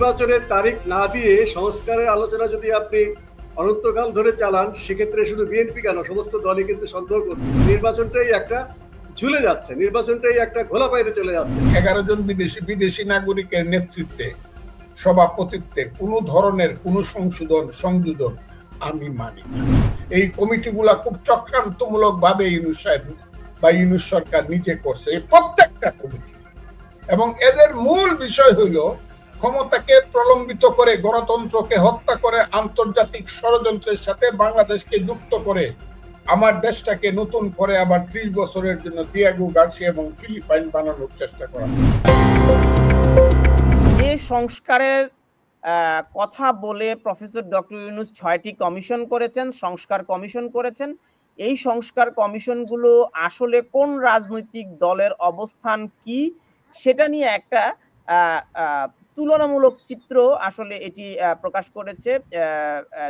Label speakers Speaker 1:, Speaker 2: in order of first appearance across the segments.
Speaker 1: নির্বাচনের তারিখ না দিয়ে সংস্কারের আলোচনা যদি আপনি অনন্তকাল ধরে চালান, সেক্ষেত্রে শুধু বিএনপি কেন, সমস্ত দলই কিন্তু সন্দেহ করবে। নির্বাচনটাই একটা ঝুলে যাচ্ছে, নির্বাচনটাই একটা ঘোলা বাইরে চলে যাচ্ছে।
Speaker 2: 11 জন বিদেশি নাগরিকের নেতৃত্বে সভাপতিত্বে কোনো ধরনের কোনো সংযোজন আমি মানি না। এই কমিটিগুলা খুব চক্রান্তমূলক ভাবে ইউনূস সাহেব বা ইউনূস সরকার নিজে করছে, এই প্রত্যেকটা কমিটি। এবং এদের মূল বিষয় হইল ক্ষমতাকে প্রলম্বিত করে, গণতন্ত্রকে হত্যা করে, আন্তর্জাতিক ষড়যন্ত্রের সাথে বাংলাদেশকে যুক্ত করে আমার দেশটাকে নতুন করে আবার 30 বছরের জন্য দিয়েগো গার্সিয়া এবং ফিলিপাইন বানানোর চেষ্টা করা।
Speaker 3: যে সংস্কারের কথা বলে প্রফেসর ডক্টর ইউনূস 6টি কমিশন করেছেন, সংস্কার কমিশন করেছেন, এই সংস্কার কমিশনগুলো আসলে কোন রাজনৈতিক দলের অবস্থান কি সেটা নিয়ে একটা তুলনামূলক চিত্র আসলে এটি প্রকাশ করেছে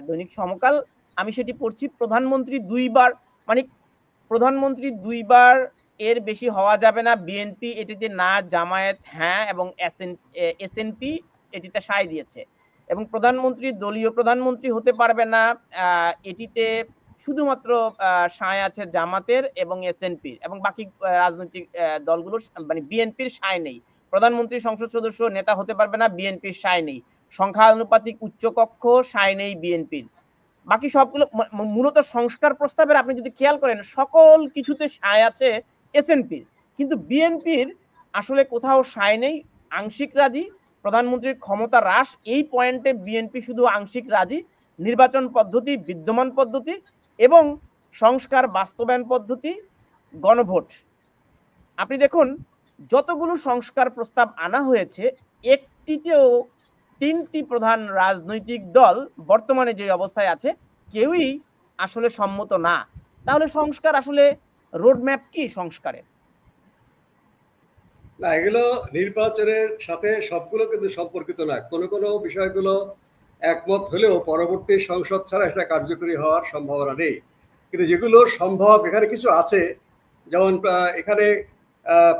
Speaker 3: দৈনিক সমকাল। আমি সেটি পড়ছি। প্রধানমন্ত্রী দুইবার এর বেশি হওয়া যাবে না, বিএনপি এটিতে না, জামায়াত হ্যাঁ এবং এসএনপি এটিতে সায় দিয়েছে। এবং প্রধানমন্ত্রী দলীয় প্রধানমন্ত্রী হতে পারবে না, এটিতে শুধুমাত্র সায় আছে জামাতের এবং এসএনপির, এবং বাকি রাজনৈতিক দলগুলোর মানে বিএনপির সায় নেই। প্রধানমন্ত্রী সংসদ সদস্য নেতা হতে পারবে না, বিএনপির সায় নেই। সংখ্যানুপাতিক উচ্চকক্ষ সায় নেই বিএনপির। বাকি সবগুলো মূলত সংস্কার প্রস্তাবের আপনি যদি খেয়াল করেন সকল কিছুতে সায় আছে এসএনপির, কিন্তু বিএনপির আসলে কোথাও সায় নেই, আংশিক রাজি। প্রধানমন্ত্রীর ক্ষমতা হ্রাস, এই পয়েন্টে বিএনপি শুধু আংশিক রাজি। নির্বাচন পদ্ধতি, বিদ্যমান পদ্ধতি এবং সংস্কার বাস্তবায়ন পদ্ধতি, গণভোট। আপনি দেখুন যতগুলো সংস্কার প্রস্তাব আনা হয়েছে, একটিতেও 3টি প্রধান রাজনৈতিক দল বর্তমানে যে অবস্থায় আছে কেউই আসলে সম্মত না। তাহলে সংস্কার আসলে রোডম্যাপ কি সংস্কারের?
Speaker 1: না, এগুলো নির্বাচনের সাথে সবগুলো কিন্তু সম্পর্কিত না। কোনো কোনো বিষয়গুলো একমত হলেও পরবর্তী সংসদ ছাড়া এটা কার্যকরী হওয়ার সম্ভাবনা নেই। কিন্তু যেগুলো সম্ভব, এখানে কিছু আছে, যেমন এখানে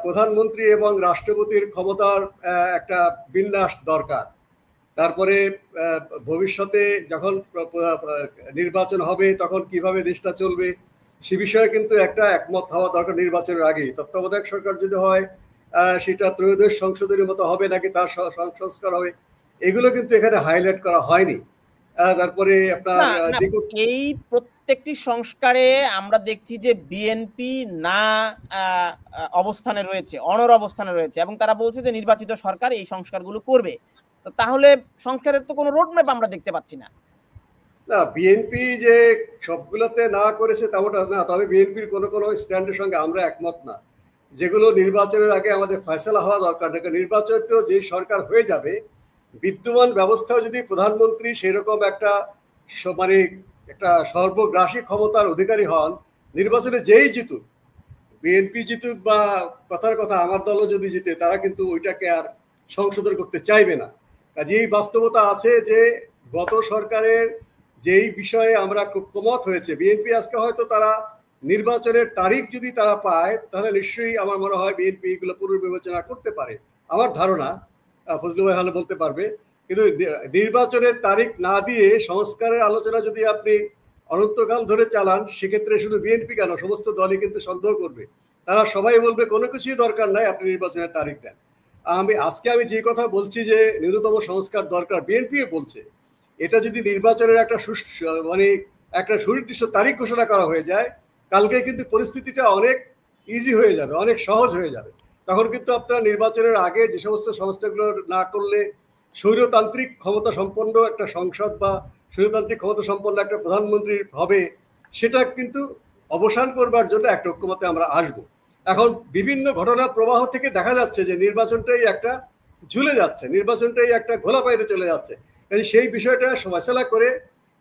Speaker 1: প্রধানমন্ত্রী এবং রাষ্ট্রপতির ক্ষমতার একটা বিন্যাস দরকার। তারপরে ভবিষ্যতে যখন নির্বাচন হবে তখন কিভাবে দেশটা চলবে সে বিষয়ে কিন্তু একটা একমত হওয়া দরকার নির্বাচনের আগেই। তত্ত্বাবধায়ক সরকার যদি হয় সেটা ত্রয়োদশ সংশোধনের মতো হবে নাকি তার সংস্কার হবে, এগুলো কিন্তু এখানে হাইলাইট করা হয়নি। তারপরে আপনার
Speaker 3: এই প্রত্যেকটি সংস্কারে আমরা দেখছি যে বিএনপি না অবস্থানে রয়েছে, অনড় অবস্থানে রয়েছে, এবং তারা বলছে যে নির্বাচিত সরকার এই সংস্কারগুলো করবে। তাহলে সংস্কারের তো কোনো রোডম্যাপ আমরা দেখতে পাচ্ছি না।
Speaker 1: না, বিএনপি যে সবগুলোতে না করেছে তেমনটা না, তবে বিএনপির কোনো কোনো স্ট্যান্ডের সঙ্গে আমরা একমত না। যেগুলো নির্বাচনের আগে আমাদের ফয়সালা হওয়া দরকার, নির্বাচিত যে সরকার হয়ে যাবে, বিদ্যমান ব্যবস্থাও যদি প্রধানমন্ত্রী সেরকম একটা মানে একটা সর্বগ্রাসী ক্ষমতার অধিকারী হন, নির্বাচনে যেই জিতুক, বিএনপি জিতুক বা কথার কথা আমার দলও যদি জিতে, তারা কিন্তু ওইটাকে আর সংশোধন করতে চাইবে না। কাজেই বাস্তবতা আছে যে গত সরকারের যেই বিষয়ে আমরা খুব কোমত হয়েছে, বিএনপি আজকে হয়তো তারা নির্বাচনের তারিখ যদি তারা পায় তাহলে নিশ্চয়ই আমার মনে হয় বিএনপি এগুলো পুনর্বিবেচনা করতে পারে, আমার ধারণা। ফজলু ভাই ভালো বলতে পারবে। কিন্তু নির্বাচনের তারিখ না দিয়ে সংস্কারের আলোচনা যদি আপনি অনন্তকাল ধরে চালান, সেক্ষেত্রে শুধু বিএনপি কেন, সমস্ত দলই কিন্তু সন্দেহ করবে। তারা সবাই বলবে কোনো কিছুই দরকার নাই, আপনি নির্বাচনের তারিখ দেন। আমি যে কথা বলছি যে ন্যূনতম সংস্কার দরকার, বিএনপি বলছে। এটা যদি নির্বাচনের একটা মানে একটা সুনির্দিষ্ট তারিখ ঘোষণা করা হয়ে যায়, কালকে কিন্তু পরিস্থিতিটা অনেক ইজি হয়ে যাবে, অনেক সহজ হয়ে যাবে। তখন কিন্তু আপনারা নির্বাচনের আগে যে সমস্ত সংস্থাগুলো না করলে স্বৈরতান্ত্রিক ক্ষমতা সম্পন্ন একটা সংসদ বা স্বৈরতান্ত্রিক ক্ষমতা সম্পন্ন একটা প্রধানমন্ত্রী হবে, সেটা কিন্তু অবসান করবার জন্য একটা ঐক্যমতে আমরা আসব। এখন বিভিন্ন ঘটনা প্রবাহ থেকে দেখা যাচ্ছে যে নির্বাচনটাই একটা ঝুলে যাচ্ছে, নির্বাচনটাই একটা ঘোলা বাইরে চলে যাচ্ছে। সেই বিষয়টা ফয়সালা করে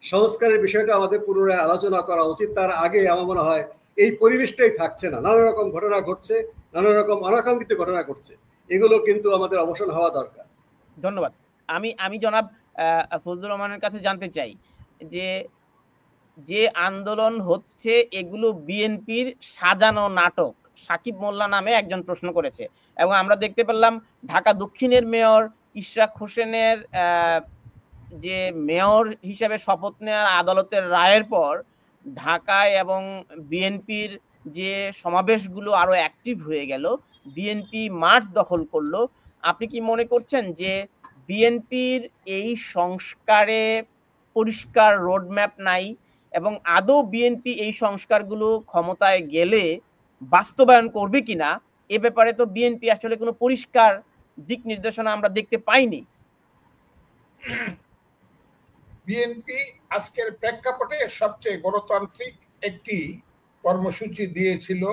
Speaker 1: সংস্কারের বিষয়টা আমাদের পুনরায় আলোচনা করা উচিত। তার আগে আমার মনে হয় এই পরিবেশটাই থাকছে না, নানা রকম ঘটনা ঘটছে, নানা রকম অনাকাঙ্ক্ষিত ঘটনা ঘটছে, এগুলো কিন্তু আমাদের অবসান হওয়া দরকার।
Speaker 3: ধন্যবাদ। আমি জনাব ফজলুর রহমানের কাছে জানতে চাই যে আন্দোলন হচ্ছে এগুলো বিএনপির সাজানো নাটক। সাকিব মোল্লা নামে একজন প্রশ্ন করেছে, এবং আমরা দেখতে পেলাম ঢাকা দক্ষিণের মেয়র ইশরাক হোসেনের যে মেয়র হিসেবে শপথ নেওয়ার আদালতের রায়ের পর ঢাকায় এবং বিএনপির যে সমাবেশগুলো আরো অ্যাক্টিভ হয়ে গেল, বিএনপি মাঠ দখল করলো, আপনি কি মনে করছেন যে বিএনপির এই সংস্কারে পরিষ্কার রোডম্যাপ নাই এবং আদৌ বিএনপি এই সংস্কারগুলো ক্ষমতায় গেলে বাস্তবায়ন করবে কিনা, এ ব্যাপারে তো বিএনপি আসলে কোনো পরিষ্কার দিক নির্দেশনা আমরা দেখতে পাইনি।
Speaker 2: বিএনপি আজকের প্রেক্ষাপটে সবচেয়ে গণতান্ত্রিক একটি কর্মসূচি দিয়েছিল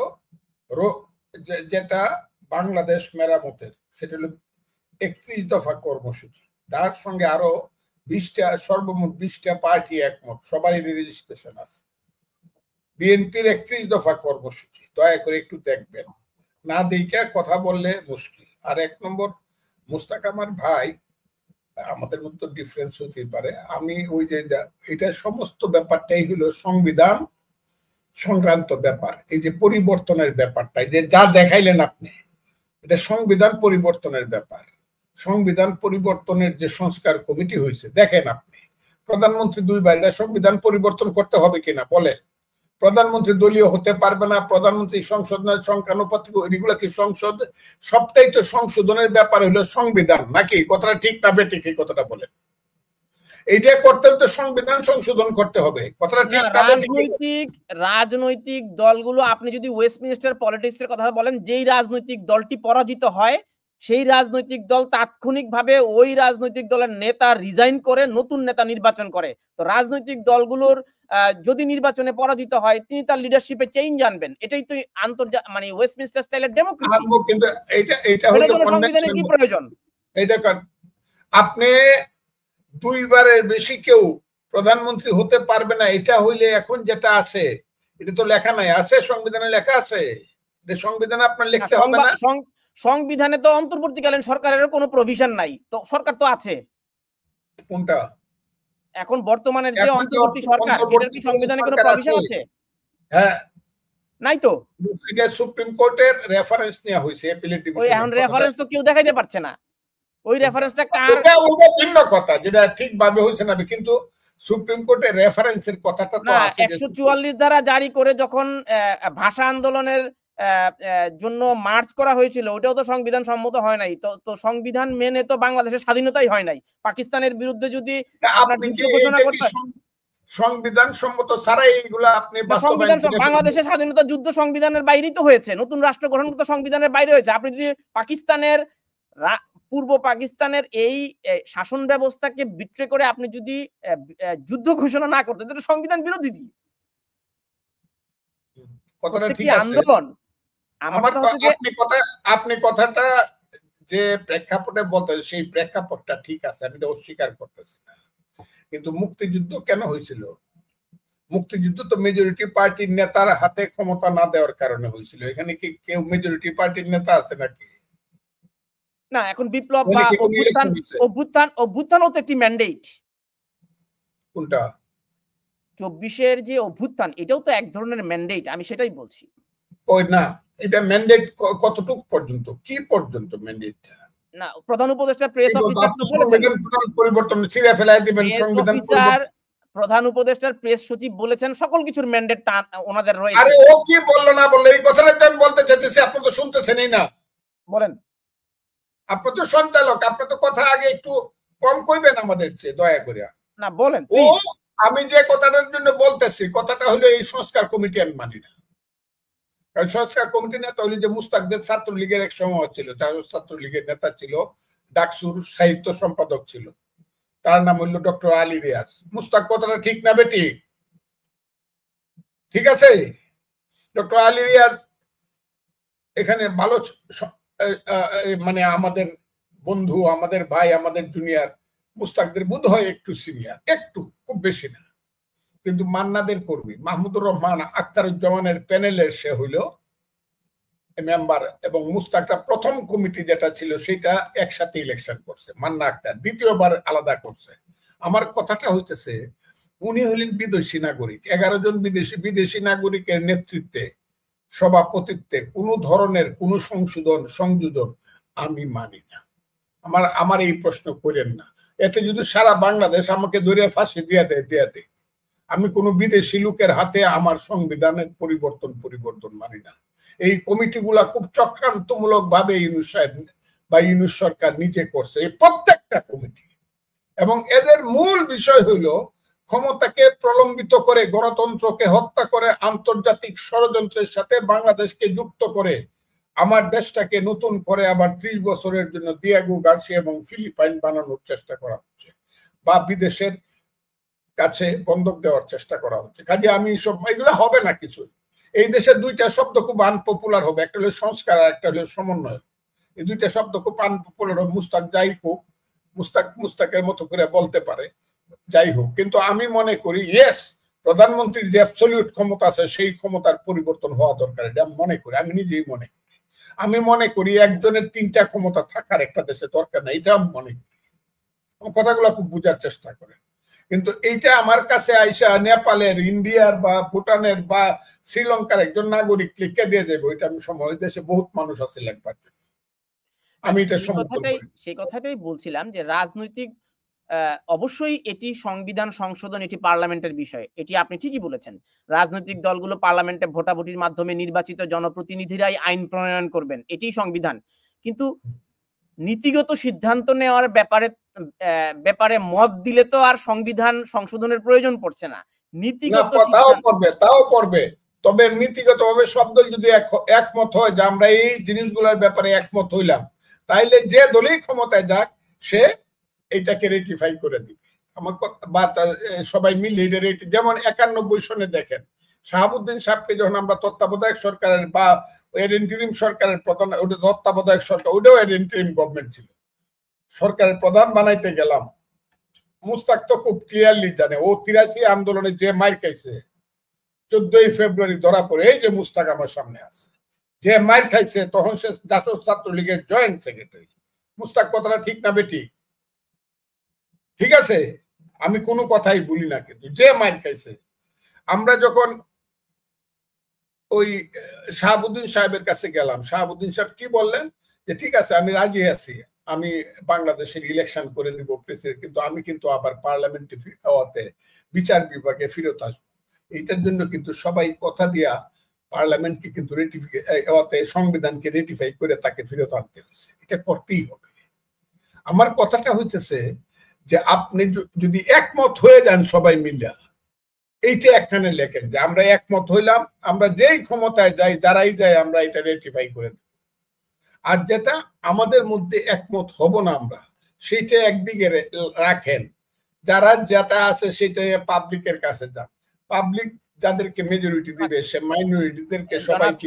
Speaker 2: যেটা বাংলাদেশ মেরামতের, সেটা হলো 31 দফা কর্মসূচি। তার সঙ্গে আরো 20টা, সর্বমোট 20টা পার্টি একমত, সবারই রেজিস্ট্রেশন আছে। বিএনপির 31 দফা কর্মসূচি দয়া করে একটু দেখবেন, না দেখে কথা বললে মুশকিল। আর 1 নম্বর, মুস্তাক আমার ভাই, আমাদের মধ্যে ডিফারেন্স হতে পারে, আমি ওই যে এটা সমস্ত ব্যাপারটাই হলো সংবিধান সংক্রান্ত ব্যাপার। এই যে পরিবর্তনের ব্যাপারটা, যে যা দেখাইলেন আপনি, এটা সংবিধান পরিবর্তনের ব্যাপার। সংবিধান পরিবর্তনের যে সংস্কার কমিটি হয়েছে, দেখেন আপনি প্রধানমন্ত্রী 2 বার, এটা সংবিধান পরিবর্তন করতে হবে কিনা বলেন? প্রধানমন্ত্রী দলীয় হতে পারবে না, প্রধানমন্ত্রী সংশোধনের সংখ্যানুপাতিক, এগুলো কি সংসদ? সবটাই তো সংশোধনের ব্যাপার হলো সংবিধান, নাকি? কথাটা ঠিক না বেঠিক, এই কথাটা বলেন। এইটা করতে হলে তো সংবিধান সংশোধন করতে হবে, কথাটা ঠিক না?
Speaker 3: রাজনৈতিক দলগুলো, আপনি যদি ওয়েস্টমিনিস্টার পলিটিক্স এর কথা বলেন, যেই রাজনৈতিক দলটি পরাজিত হয় সেই রাজনৈতিক দল তাৎক্ষণিকভাবে ওই রাজনৈতিক দলের নেতা রিজাইন করে নতুন নেতা নির্বাচন করে। তো রাজনৈতিক দলগুলোর যদি নির্বাচনে পরাজিত হয়, তিনি তার লিডারশিপে চেঞ্জ আনবেন। এটাই তো মানে ওয়েস্টমিনিস্টার স্টাইলের ডেমোক্রেসি।
Speaker 2: কিন্তু এটা হলো
Speaker 3: সংবিধানের কি প্রয়োজন?
Speaker 2: এটা আপনি 2 বারের বেশি কেউ প্রধানমন্ত্রী হতে পারবে না, এটা হইলে এখন যেটা আছে এটা তো লেখা নাই, আছে সংবিধানে লেখা আছে। এটা সংবিধানে আপনার লিখতে হবে না?
Speaker 3: সংবিধানে তো অন্তর্বর্তীকালীন সরকারের কোনো প্রভিশন নাই, তো সরকার তো আছে।
Speaker 2: কোনটা?
Speaker 3: এখন বর্তমানের যে অন্তর্বর্তী সরকার, এটার কি সংবিধানে কোনো প্রভিশন আছে?
Speaker 2: হ্যাঁ,
Speaker 3: নাই তো।
Speaker 2: এটা সুপ্রিম কোর্টের রেফারেন্স নেওয়া হয়েছে অ্যাপিলেট ডিভিশন।
Speaker 3: ওই এখন রেফারেন্স তো কেউ দেখাইতে পারছে না, ওই রেফারেন্সটা কার?
Speaker 2: ওটা ভিন্ন কথা, যেটা ঠিকভাবে হইছে না, কিন্তু সুপ্রিম কোর্টের রেফারেন্সের কথাটা তো আছে।
Speaker 3: 144 ধারা জারি করে যখন ভাষা আন্দোলনের জন্য মার্চ করা হয়েছিল, ওটাও তো সংবিধান সম্মত হয় নাই। তো সংবিধান মেনে তো বাংলাদেশের স্বাধীনতাই হয় নাই। পাকিস্তানের বিরুদ্ধে যদি আপনার যুদ্ধ ঘোষণা করতে,
Speaker 2: সংবিধান সম্মত ছাড়া এইগুলা আপনি বাস্তবায়ন করেন?
Speaker 3: বাংলাদেশের স্বাধীনতা যুদ্ধ সংবিধানের বাইরেই তো হয়েছে, নতুন রাষ্ট্র গঠন করতে সংবিধানের বাইরে হয়েছে। আপনি যদি পাকিস্তানের, পূর্ব পাকিস্তানের এই শাসন ব্যবস্থাকে বিট্রে করে আপনি যদি যুদ্ধ ঘোষণা না করতেন, তাহলে সংবিধান বিরোধী দিই
Speaker 2: কথাটা ঠিক আছে।
Speaker 3: আন্দোলন
Speaker 2: আপনি কথাটা যে প্রেক্ষাপটে বলতে, সেই প্রেক্ষাপটটা ঠিক আছে, আমি এটা অস্বীকার করতেছি না। কিন্তু মুক্তিযুদ্ধ কেন হয়েছিল? মুক্তিযুদ্ধ তো মেজরিটি পার্টির নেতার হাতে ক্ষমতা না দেওয়ার কারণে হয়েছিল। এখানে কি কেউ মেজরিটি পার্টির নেতা আছে নাকি?
Speaker 3: না, এখন বিপ্লব বা অভ্যুত্থানও তো একটি ম্যান্ডেট।
Speaker 2: কোনটা?
Speaker 3: 24-এর যে অভ্যুত্থান, এটাও তো এক ধরনের ম্যান্ডেট, আমি সেটাই বলছি।
Speaker 2: ওই না, এটা ম্যান্ডেট কতটুকু পর্যন্ত, কি পর্যন্ত ম্যান্ডেটটা?
Speaker 3: না, প্রধান উপদেষ্টা প্রেস অফিসার তো বলেছেন
Speaker 2: পরিবর্তন ছিঁড়ে ফেলাই দিবেন সংবিধান।
Speaker 3: প্রধান উপদেষ্টার প্রেস সচিব বলেছেন সকল কিছুর ম্যান্ডেট ওনাদের রয়েছে।
Speaker 2: আরে ও কি বললো না বললো, এই কথাটা তো আমি বলতে চাইতেছি, আপনি তো শুনতেছেনই না।
Speaker 3: বলেন।
Speaker 2: আপনি তো সঞ্চালক, আপনি তো কথা আগে একটু কম কইবেন আমাদের চেয়ে, দয়া করে।
Speaker 3: না বলেন।
Speaker 2: ও আমি যে কথাটার জন্য বলতেছি, কথাটা হলো এই সংস্কার কমিটি আমি মানি না। কারণ সংস্কার কমিটি নেতা হইলে যে মুস্তাকদের ছাত্রলীগের এক সময় ছিল, ছাত্রলীগের নেতা ছিল, ডাকসুর সাহিত্য সম্পাদক ছিল, তার নাম হইল ডক্টর আলী রিয়াজ। মুস্তাক কথাটা ঠিক না বেটি? ঠিক আছে, ডক্টর আলী রিয়াজ এখানে ভালো, মানে আমাদের বন্ধু, আমাদের ভাই, আমাদের জুনিয়র। মুস্তাকদের বোধ হয় একটু সিনিয়র, একটু, খুব বেশি না। কিন্তু মান্নাদের কর্মী মাহমুদুর রহমান আখতারুজ্জামানের প্যানেলের সে হইল মেম্বার, এবং মুস্তাকটা প্রথম কমিটি যেটা ছিল সেটা একসাথে ইলেকশন করছে, মান্না আক্তার দ্বিতীয়বার আলাদা করছে। আমার কথাটা হইতেছে, উনি হলেন বিদেশি নাগরিক, 11 জন বিদেশি নাগরিকের নেতৃত্বে, সভাপতিত্বে কোনো ধরনের কোনো সংযোজন আমি মানি না। আমার এই প্রশ্ন করেন না। এতে যদি সারা বাংলাদেশ আমাকে ধরে ফাঁসি দিয়ে দেয়, আমি কোনো বিদেশি লোকের হাতে আমার সংবিধানের পরিবর্তন মানি না। এই কমিটিগুলা খুব চক্রান্তমূলক ভাবে ইউনূস সাহেব বা ইউনূস সরকার নিজে করছে, এই প্রত্যেকটা কমিটি। এবং এদের মূল বিষয় হইল ক্ষমতাকে প্রলম্বিত করে, গণতন্ত্রকে হত্যা করে, আন্তর্জাতিক ষড়যন্ত্রের সাথে বাংলাদেশকে যুক্ত করে আমার দেশটাকে নতুন করে আবার 30 বছরের জন্য দিয়েগো গার্সিয়া এবং ফিলিপাইন বানানোর চেষ্টা করা হচ্ছে, বা বিদেশের কাছে বন্ধক দেওয়ার চেষ্টা করা হচ্ছে। কাজে আমি এগুলো হবে না কিছু। এই দেশে দুইটা শব্দ খুব আনপপুলার হবে, একটা হলো সংস্কার আর একটা হলো সমন্বয়। এই দুইটা শব্দ খুব আনপপুলার হবে। মুস্তাক যাই হোক, মুস্তাকের মতো করে বলতে পারে, যাই হোক, কিন্তু আমি মনে করি ইয়েস, প্রধানমন্ত্রীর যে অ্যাবসলিউট ক্ষমতা আছে সেই ক্ষমতার পরিবর্তন হওয়া দরকার। এটা আমি মনে করি, আমি নিজেই মনে করি। আমি মনে করি একজনের 3টা ক্ষমতা থাকার একটা দেশে দরকার না, এটা আমি মনে করি। কথাগুলো খুব বোঝার চেষ্টা করেন। কিন্তু এইটা আমার কাছে আইসা নেপালের, ইন্ডিয়ার বা ভুটানের বা শ্রীলঙ্কার একজন নাগরিক লিখে দিয়ে যাবে, ওইটা আমি সময় দেশে বহুত মানুষ আছে লেখবার জন্য। আমি এটা
Speaker 3: সেই কথাটাই বলছিলাম যে রাজনৈতিক অবশ্যই এটি সংবিধান সংশোধন, এটি পার্লামেন্টের বিষয়, এটি আপনি ঠিকই বলেছেন। রাজনৈতিক দলগুলো পার্লামেন্টে ভোটাভুটির মাধ্যমে নির্বাচিত জনপ্রতিনিধিরাই আইন প্রণয়ন করবেন, এটি সংবিধান। কিন্তু নীতিগত সিদ্ধান্ত নেওয়ার ব্যাপারে মত দিলে তো আর সংবিধান সংশোধনের প্রয়োজন পড়ছে না। নীতিগত
Speaker 2: তাও পড়বে, তবে নীতিগত ভাবে সব দল যদি একমত হয় যে আমরা এই জিনিসগুলোর ব্যাপারে একমত হইলাম, তাইলে যে দলই ক্ষমতায় যাক সে এইটাকে রেটিফাই করে দিবে। আমার বা সবাই মিলে যেমন 91 সনে দেখেন শাহাবুদ্দিন সাহেবকে যখন আমরা তত্ত্বাবধায়ক সরকারের বা ইন্টারিম সরকারের প্রধান, ওটা তত্ত্বাবধায়ক সরকার, ওটাও ইন্টারিম গভর্নমেন্ট ছিল, সরকারের প্রধান বানাইতে গেলাম, মুস্তাক তো খুব ক্লিয়ারলি জানে ও 83 আন্দোলনে যে মার খাইছে 14 ফেব্রুয়ারি ধরা পড়ে, এই যে মুস্তাক আমার সামনে আছে, যে মার খাইছে তখন সে জাসদ ছাত্রলীগের জয়েন্ট সেক্রেটারি। মুস্তাক কথাটা ঠিক না বেটি? ঠিক আছে, আমি কোনো কথাই বলি না, কিন্তু যে মার খাইছে। আমরা যখন ওই শাহাবুদ্দিন সাহেবের কাছে গেলাম, শাহাবুদ্দিন সাহেব কি বললেন যে ঠিক আছে আমি রাজি আছি, আমি বাংলাদেশের ইলেকশন করে দিব প্রেসের, কিন্তু আমি কিন্তু আবার পার্লামেন্টে বিচার বিভাগে ফেরত আসবো। এইটার জন্য কিন্তু সবাই কথা দিয়া পার্লামেন্টকে কিন্তু সংবিধানকে রেটিফাই করে তাকে ফেরত আনতে হয়েছে। এটা করতেই হবে। আমার কথাটা হইতেছে যে আপনি যদি একমত হয়ে যান সবাই মিলে, এইটা একখানে লেখেন যে আমরা একমত হইলাম, আমরা যেই ক্ষমতায় যাই, যারাই যাই, আমরা এটা রেটিফাই করে দেব। আর যেটা আমাদের মধ্যে একমত হব না আমরা, সেইটা একদিকে রাখেন, যারা যেটা আছে সেটা পাবলিকের কাছে যান, পাবলিক যাদেরকে মেজরিটি দিবে সে মাইনরিটিদেরকে সবাইকে